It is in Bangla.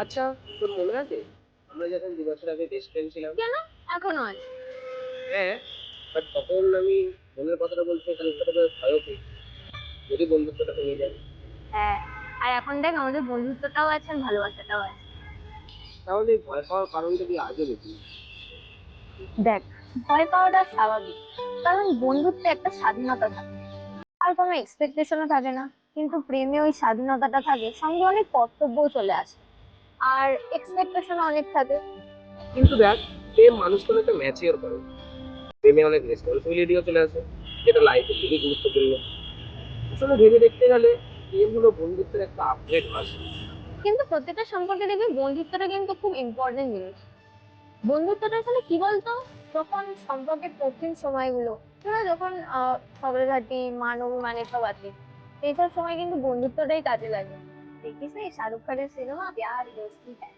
আচ্ছা, তোর মনে আছে আমরা যখন 2 বছর আগে বেস্ট ফ্রেন্ড ছিলাম? কেন? এখনো আছে। হ্যাঁ, বাট তখন আমি মনের কথাটা বলতে খানিকটা তোকে ভয়ও পেয়েছি, যদি বন্ধুত্বটা ভেঙে যায়। হ্যাঁ, আর এখন দেখ আমাদের বন্ধুত্বটাও আছে আর ভালোবাসাটাও আছে। তাহলে এই ভয় পাওয়ার কারণটা কি আজও দেখি? দেখ, ভয় পাওয়াটা স্বাভাবিক, কারণ বন্ধুত্বে একটা স্বাধীনতা থাকে আর কোনো এক্সপেকটেশনও থাকে না। কিন্তু প্রেমে ওই স্বাধীনতাটা থাকে, সঙ্গে অনেক কর্তব্যও চলে আসে আর এক্সপেকটেশন অনেক থাকে। কিন্তু দেখ, প্রেম মানুষকে অনেকটা ম্যাচিওর করে। প্রেমে অনেক রেসপন্সিবিলিটিও চলে আসে, যেটা লাইফে খুবই গুরুত্বপূর্ণ। আসলে ভেবে দেখতে গেলে প্রেম হলো বন্ধুত্বের একটা আপগ্রেড ভার্সন। কিন্তু প্রত্যেকটা সম্পর্কে দেখবি বন্ধুত্বটা কিন্তু খুব ইম্পর্টেন্ট জিনিস। বন্ধুত্বটা আসলে কি বলতো, যখন সম্পর্কের কঠিন সময়গুলো, তোরা যখন ঝগড়াঝাটি মান অভিমান এসব আছে, এইসব সময় কিন্তু বন্ধুত্বটাই কাজে লাগে। দেখিস না এই শাহরুখ খানের সিনেমা প্যার দোস্তি হ্যায়।